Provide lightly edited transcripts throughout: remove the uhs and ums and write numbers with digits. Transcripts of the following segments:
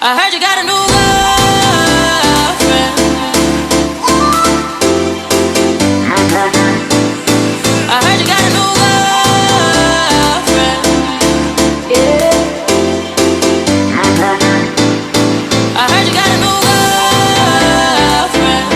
I heard you got a new girlfriend. I heard you got a new girlfriend. Yeah. I heard you got a new girlfriend,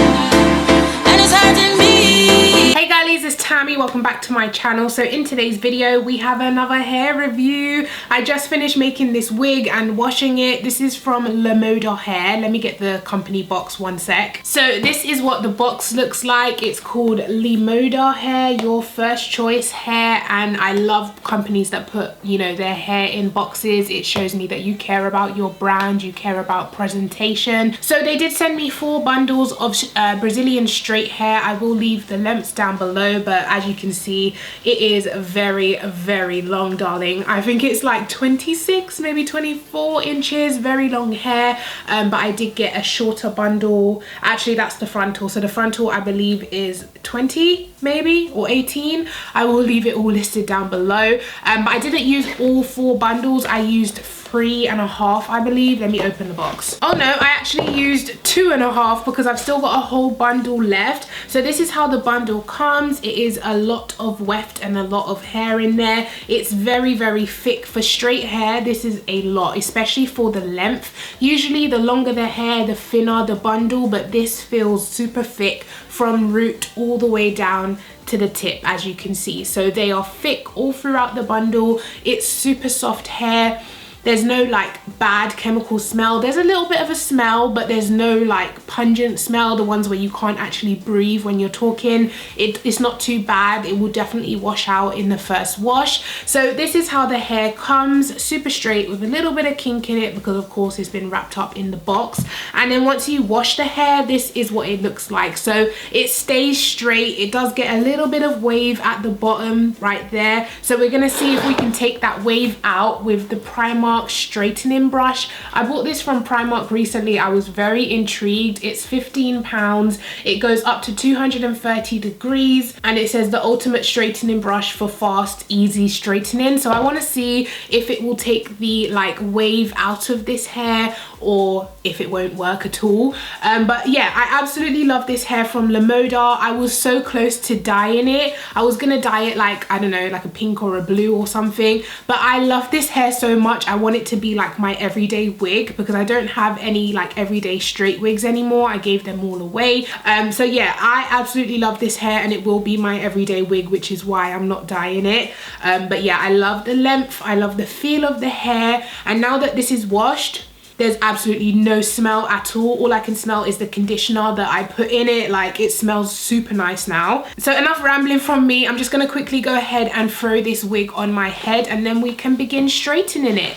and it's hurting me. Hey girlies, it's Tammy. Welcome back to my channel. So in today's video we have another hair review. I just finished making this wig and washing it. This is from LEMODA hair. Let me get the company box, one sec. So this is what the box looks like. It's called LEMODA hair, your first choice hair, and I love companies that put, you know, their hair in boxes. It shows me that you care about your brand, you care about presentation. So they did send me 4 bundles of Brazilian straight hair. I will leave the lengths down below, but as you can see, it is very, very long, darling. I think it's like 26, maybe 24 inches, very long hair. But I did get a shorter bundle. Actually, that's the frontal. So the frontal, I believe, is 20 maybe, or 18. I will leave it all listed down below. But I didn't use all 4 bundles. I used 3.5, I believe. Let me open the box. Oh no, I actually used 2.5 because I've still got a whole bundle left. So this is how the bundle comes. It is a lot of weft and a lot of hair in there. It's very, very thick. For straight hair, this is a lot, especially for the length. Usually the longer the hair, the thinner the bundle, but this feels super thick from root all the way down to the tip, as you can see. So they are thick all throughout the bundle. It's super soft hair. There's no like bad chemical smell. There's a little bit of a smell, but there's no like pungent smell, the ones where you can't actually breathe when you're talking. It's not too bad. It will definitely wash out in the first wash. So this is how the hair comes, super straight with a little bit of kink in it because of course it's been wrapped up in the box. And then once you wash the hair, this is what it looks like. So it stays straight. It does get a little bit of wave at the bottom right there. So we're gonna see if we can take that wave out with the Primark Straightening Brush. I bought this from Primark recently. I was very intrigued. It's £15. It goes up to 230 degrees and it says the ultimate straightening brush for fast, easy straightening. So I want to see if it will take the like wave out of this hair or if it won't work at all. But yeah, I absolutely love this hair from LEMODA. I was so close to dyeing it. I was gonna dye it like, I don't know, like a pink or a blue or something, but I love this hair so much. I want it to be like my everyday wig because I don't have any like everyday straight wigs anymore. I gave them all away. So yeah, I absolutely love this hair and it will be my everyday wig, which is why I'm not dyeing it. But yeah, I love the length, I love the feel of the hair, and now that this is washed, there's absolutely no smell at all. All I can smell is the conditioner that I put in it. Like, it smells super nice now. So enough rambling from me. I'm just gonna quickly go ahead and throw this wig on my head and then we can begin straightening it.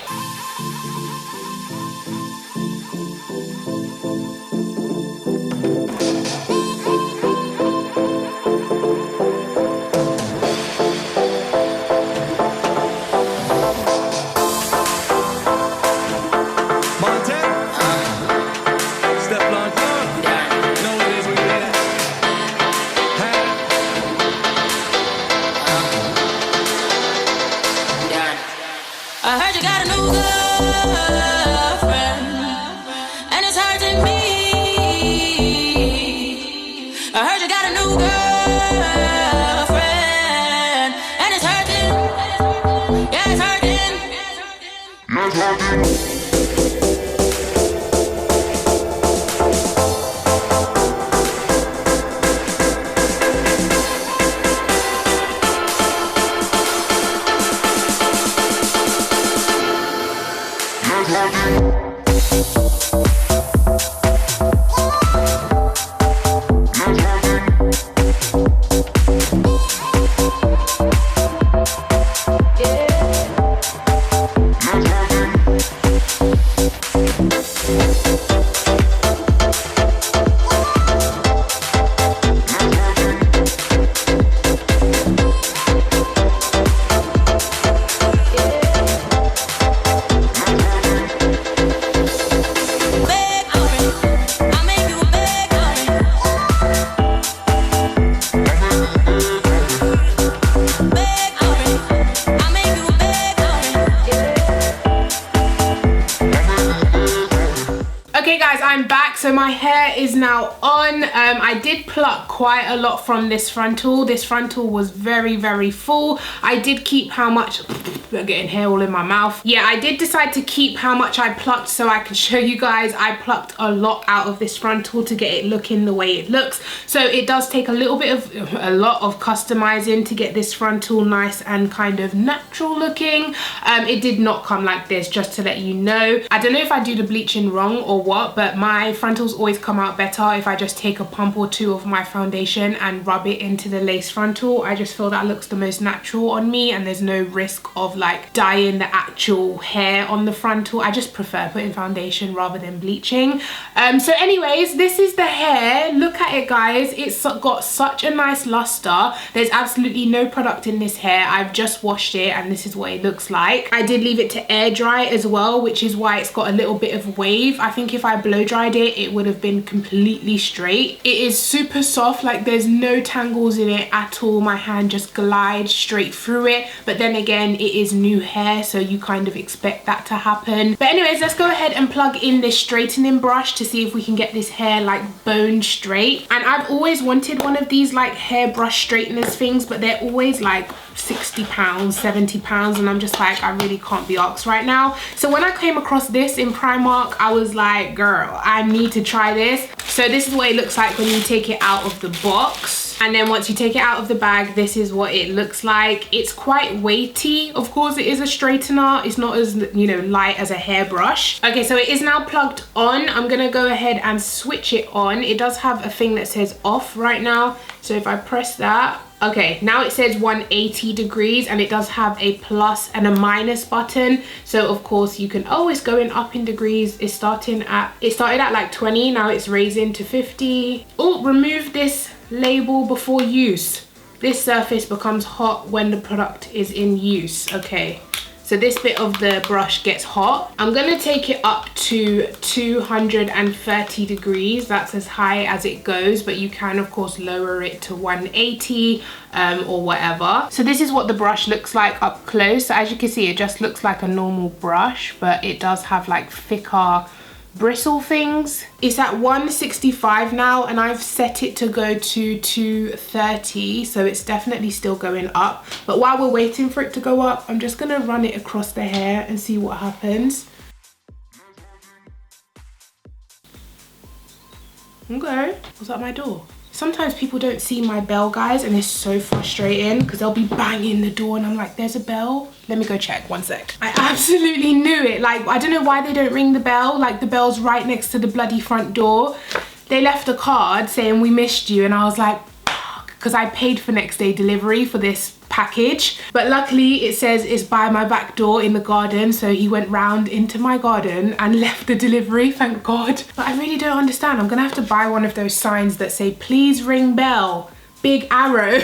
I heard you got a new girlfriend, and it's hurting me. I heard you got a new girlfriend, and it's hurting. Yeah, it's hurting. It's hurting. I'll make you a bed. So my hair is now on. I did pluck quite a lot from this frontal. This frontal was very, very full. I did keep how much, getting hair all in my mouth. Yeah, I did decide to keep how much I plucked so I can show you guys. I plucked a lot out of this frontal to get it looking the way it looks. So it does take a lot of customizing to get this frontal nice and kind of natural looking. It did not come like this, just to let you know. I don't know if I do the bleaching wrong or what, but my frontals always come out better if I just take a pump or two of my foundation and rub it into the lace frontal. I just feel that looks the most natural on me, and there's no risk of like dyeing the actual hair on the frontal. I just prefer putting foundation rather than bleaching. So anyways, this is the hair. Look at it, guys. It's got such a nice luster. There's absolutely no product in this hair. I've just washed it and this is what it looks like. I did leave it to air dry as well, which is why it's got a little bit of wave. I think if I blow dried it, it would have been completely straight. It is super soft, like there's no tangles in it at all. My hand just glides straight through it, but then again, it is new hair, so you kind of expect that to happen. But anyways, let's go ahead and plug in this straightening brush to see if we can get this hair like bone straight. And I've always wanted one of these like hairbrush straighteners things, but they're always like £60, £70, and I'm just like, I really can't be arsed right now. So when I came across this in Primark, I was like, girl, I need to try this. So this is what it looks like when you take it out of the box. And then once you take it out of the bag, this is what it looks like. It's quite weighty. Of course, it is a straightener. It's not as, you know, light as a hairbrush. Okay, so it is now plugged on. I'm gonna go ahead and switch it on. It does have a thing that says off right now. So if I press that, okay, now it says 180 degrees, and it does have a plus and a minus button. So of course you can always go in up in degrees. It started at like 20, now it's raising to 50. Oh, remove this label before use. This surface becomes hot when the product is in use. Okay, so this bit of the brush gets hot. I'm gonna take it up to 230 degrees. That's as high as it goes, but you can of course lower it to 180 or whatever. So this is what the brush looks like up close. So as you can see, it just looks like a normal brush, but it does have like thicker bristle things. It's at 165 now, and I've set it to go to 230, so it's definitely still going up. But while we're waiting for it to go up, I'm just gonna run it across the hair and see what happens. Okay, was that my door? Sometimes people don't see my bell, guys, and it's so frustrating because they'll be banging the door and I'm like, there's a bell. Let me go check, one sec. I absolutely knew it. Like, I don't know why they don't ring the bell. Like, the bell's right next to the bloody front door. They left a card saying we missed you, and I was like, because I paid for next day delivery for this package, but luckily it says it's by my back door in the garden, so he went round into my garden and left the delivery, thank God. But I really don't understand. I'm gonna have to buy one of those signs that say please ring bell, big arrow.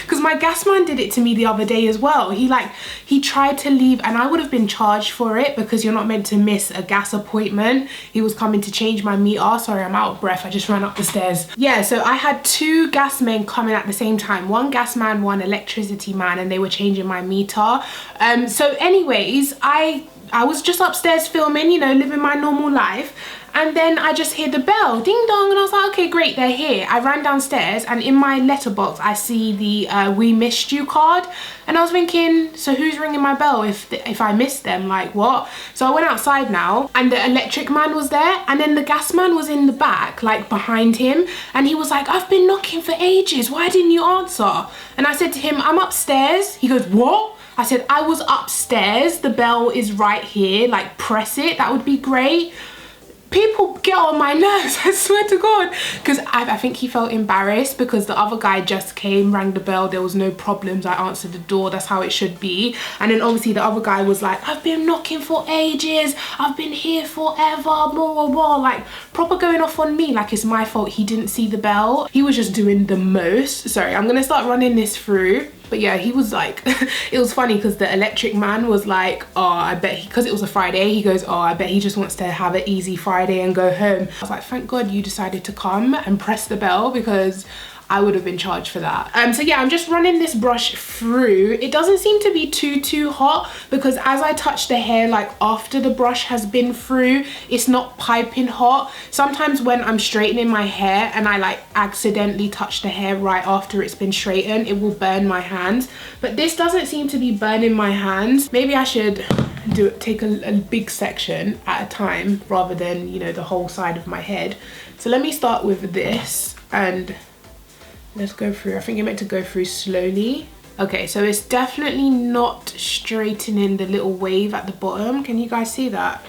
Because my gas man did it to me the other day as well. He tried to leave, and I would have been charged for it because you're not meant to miss a gas appointment. He was coming to change my meter. Sorry, I'm out of breath, I just ran up the stairs. Yeah, so I had two gas men coming at the same time, one gas man, one electricity man, and they were changing my meter. So anyways, I was just upstairs filming, you know, living my normal life. And then I just hear the bell, ding dong, and I was like, okay, great, they're here. I ran downstairs, and in my letterbox, I see the we missed you card. And I was thinking, so who's ringing my bell if I missed them, like what? So I went outside now, and the electric man was there, and then the gas man was in the back, like behind him. And he was like, I've been knocking for ages, why didn't you answer? And I said to him, I'm upstairs. He goes, what? I said, I was upstairs, the bell is right here, like press it, that would be great. People get on my nerves, I swear to God. Because I think he felt embarrassed because the other guy just came, rang the bell, there was no problems, I answered the door, that's how it should be. And then obviously the other guy was like, I've been knocking for ages, I've been here forever, blah, blah, blah. Like, proper going off on me like it's my fault he didn't see the bell. He was just doing the most. Sorry, I'm gonna start running this through. But yeah, he was like, it was funny because the electric man was like, oh, I bet because it was a Friday, he goes, oh, I bet he just wants to have an easy Friday and go home. I was like, thank God you decided to come and press the bell, because I would have been charged for that. So yeah, I'm just running this brush through. It doesn't seem to be too hot, because as I touch the hair, like after the brush has been through, it's not piping hot. Sometimes when I'm straightening my hair and I like accidentally touch the hair right after it's been straightened, it will burn my hands. But this doesn't seem to be burning my hands. Maybe I should take a big section at a time rather than, you know, the whole side of my head. So let me start with this and let's go through. I think you're meant to go through slowly. Okay, so it's definitely not straightening the little wave at the bottom. Can you guys see that?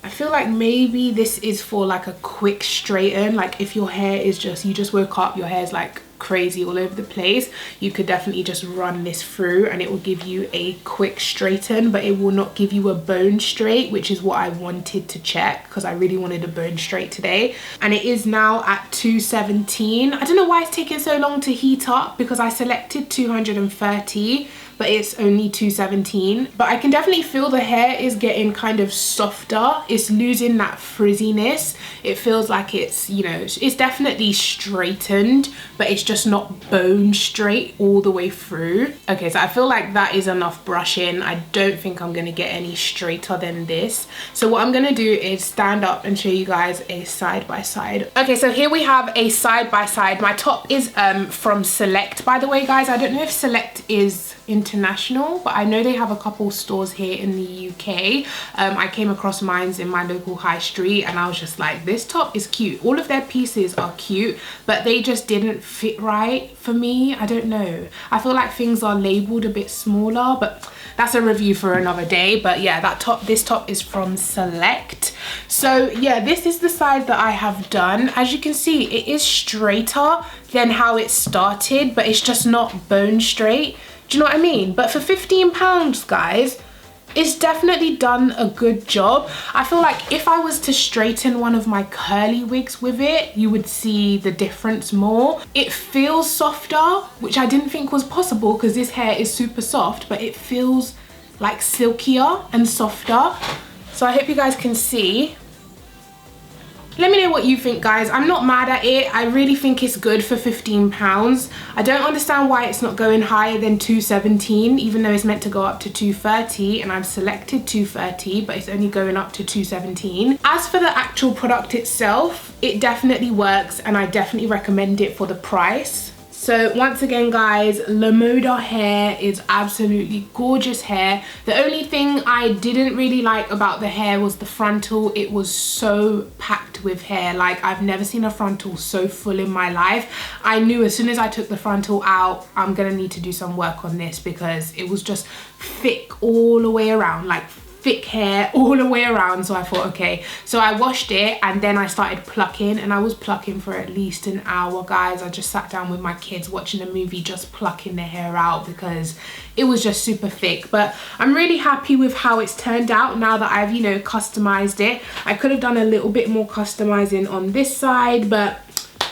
I feel like maybe this is for like a quick straighten. Like if your hair is just, you just woke up, your hair's like crazy all over the place, you could definitely just run this through and it will give you a quick straighten, but it will not give you a bone straight, which is what I wanted to check because I really wanted a bone straight today. And it is now at 217. I don't know why it's taking so long to heat up, because I selected 230, but it's only 217. But I can definitely feel the hair is getting kind of softer. It's losing that frizziness. It feels like it's, you know, it's definitely straightened, but it's just not bone straight all the way through. Okay, so I feel like that is enough brushing. I don't think I'm gonna get any straighter than this. So what I'm gonna do is stand up and show you guys a side by side. Okay, so here we have a side by side. My top is from Select, by the way, guys. I don't know if Select is international, but I know they have a couple stores here in the UK. I came across mines in my local high street and I was just like, this top is cute. All of their pieces are cute, but they just didn't fit right for me. I don't know. I feel like things are labeled a bit smaller, but that's a review for another day. But yeah, this top is from Select. So yeah, this is the side that I have done. As you can see, it is straighter than how it started, but it's just not bone straight. Do you know what I mean? But for £15, guys, it's definitely done a good job. I feel like if I was to straighten one of my curly wigs with it, you would see the difference more. It feels softer, which I didn't think was possible because this hair is super soft, but it feels like silkier and softer. So I hope you guys can see. Let me know what you think, guys. I'm not mad at it. I really think it's good for £15. I don't understand why it's not going higher than 217, even though it's meant to go up to 230, and I've selected 230, but it's only going up to 217. As for the actual product itself, it definitely works and I definitely recommend it for the price. So once again, guys, LEMODA hair is absolutely gorgeous hair. The only thing I didn't really like about the hair was the frontal. It was so packed with hair. Like, I've never seen a frontal so full in my life. I knew as soon as I took the frontal out, I'm gonna need to do some work on this because it was just thick all the way around, like thick hair all the way around. So I thought, okay, so I washed it and then I started plucking, and I was plucking for at least an hour, guys. I just sat down with my kids watching a movie, just plucking the hair out because it was just super thick. But I'm really happy with how it's turned out now that I've, you know, customized it. I could have done a little bit more customizing on this side, but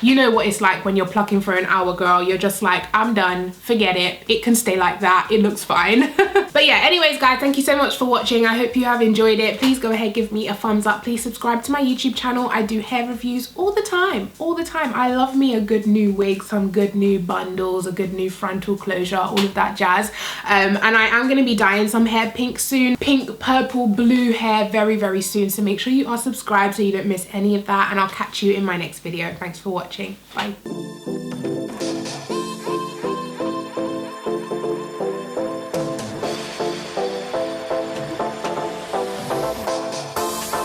you know what it's like when you're plucking for an hour, girl. You're just like, I'm done, forget it. It can stay like that, it looks fine. But yeah, anyways, guys, thank you so much for watching. I hope you have enjoyed it. Please go ahead, give me a thumbs up. Please subscribe to my YouTube channel. I do hair reviews all the time, all the time. I love me a good new wig, some good new bundles, a good new frontal closure, all of that jazz. And I am going to be dyeing some hair pink soon. Pink, purple, blue hair very, very soon. So make sure you are subscribed so you don't miss any of that. And I'll catch you in my next video. Thanks for watching. Bye.